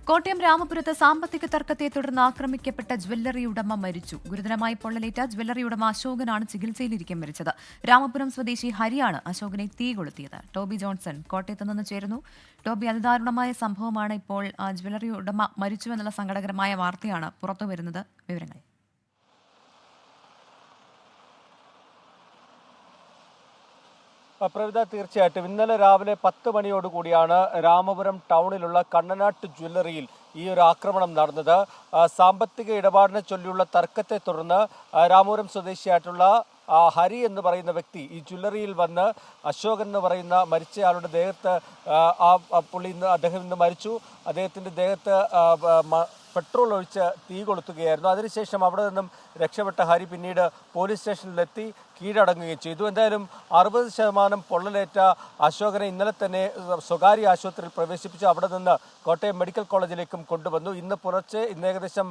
കോട്ടയം രാമപുരത്ത് സാമ്പത്തിക തർക്കത്തെ തുടർന്ന് ആക്രമിക്കപ്പെട്ട ജ്വല്ലറി ഉടമ മരിച്ചു. ഗുരുതരമായി പൊള്ളലേറ്റ ജ്വല്ലറി ഉടമ അശോകനാണ് ചികിത്സയിലിരിക്കെ മരിച്ചത്. രാമപുരം സ്വദേശി ഹരിയാണ് അശോകനെ തീ കൊളുത്തിയത്. ടോബി ജോൺസൺ കോട്ടയത്ത് നിന്ന് ചേരുന്നു. ടോബി, അതിദാരുണമായ സംഭവമാണ്. ഇപ്പോൾ ജ്വല്ലറി ഉടമ മരിച്ചുവെന്നുള്ള സങ്കടകരമായ വാർത്തയാണ് പുറത്തുവരുന്നത്. വിവരങ്ങൾ. പ്രവിത, തീർച്ചയായിട്ടും ഇന്നലെ രാവിലെ 10 മണിയോടുകൂടിയാണ് രാമപുരം ടൗണിലുള്ള കണ്ണനാട്ട് ജ്വല്ലറിയിൽ ഈ ഒരു ആക്രമണം നടന്നത്. സാമ്പത്തിക ഇടപാടിനെ ചൊല്ലിയുള്ള തർക്കത്തെ തുടർന്ന് രാമപുരം സ്വദേശിയായിട്ടുള്ള ഹരി എന്ന് പറയുന്ന വ്യക്തി ഈ ജ്വല്ലറിയിൽ വന്ന് അശോകൻ എന്ന് പറയുന്ന മരിച്ചയാളുടെ ദേഹത്ത് അദ്ദേഹം ഇന്ന് മരിച്ചു. അദ്ദേഹത്തിൻ്റെ ദേഹത്ത് പെട്രോൾ ഒഴിച്ച് തീ കൊളുത്തുകയായിരുന്നു. അതിനുശേഷം അവിടെ നിന്നും രക്ഷപ്പെട്ട ഹരി പിന്നീട് പോലീസ് സ്റ്റേഷനിലെത്തി കീഴടങ്ങുകയും ചെയ്തു. എന്തായാലും 60% പൊള്ളലേറ്റ അശോകനെ ഇന്നലെ തന്നെ സ്വകാര്യ ആശുപത്രിയിൽ പ്രവേശിപ്പിച്ചു. അവിടെ നിന്ന് കോട്ടയം മെഡിക്കൽ കോളേജിലേക്കും കൊണ്ടുവന്നു. ഇന്ന് പുലർച്ചെ ഏകദേശം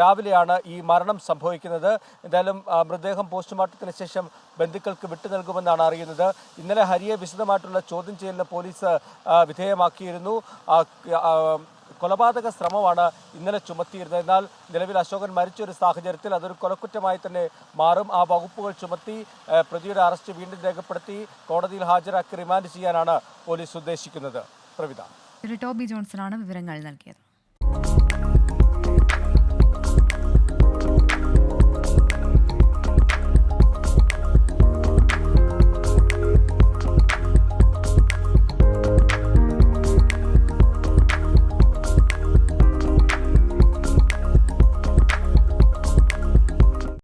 രാവിലെയാണ് ഈ മരണം സംഭവിക്കുന്നത്. എന്തായാലും മൃതദേഹം പോസ്റ്റ്മോർട്ടത്തിന് ശേഷം ബന്ധുക്കൾക്ക് വിട്ടു നൽകുമെന്നാണ് അറിയുന്നത്. ഇന്നലെ ഹരിയെ വിശദമായിട്ടുള്ള ചോദ്യം ചെയ്യലിന് പോലീസ് വിധേയമാക്കിയിരുന്നു. കൊലപാതക ശ്രമമാണ് ഇന്നലെ ചുമത്തിയിരുന്നത്. എന്നാൽ നിലവിൽ അശോകൻ മരിച്ചൊരു സാഹചര്യത്തിൽ അതൊരു കൊലക്കുറ്റമായി തന്നെ മാറും. ആ വകുപ്പുകൾ ചുമത്തി പ്രതിയുടെ അറസ്റ്റ് വീണ്ടും രേഖപ്പെടുത്തി കോടതിയിൽ ഹാജരാക്കി റിമാൻഡ് ചെയ്യാനാണ് പോലീസ് ഉദ്ദേശിക്കുന്നത്. പ്രവിത. ടോബി ജോൺസണാണ് വിവരങ്ങൾ നൽകിയത്.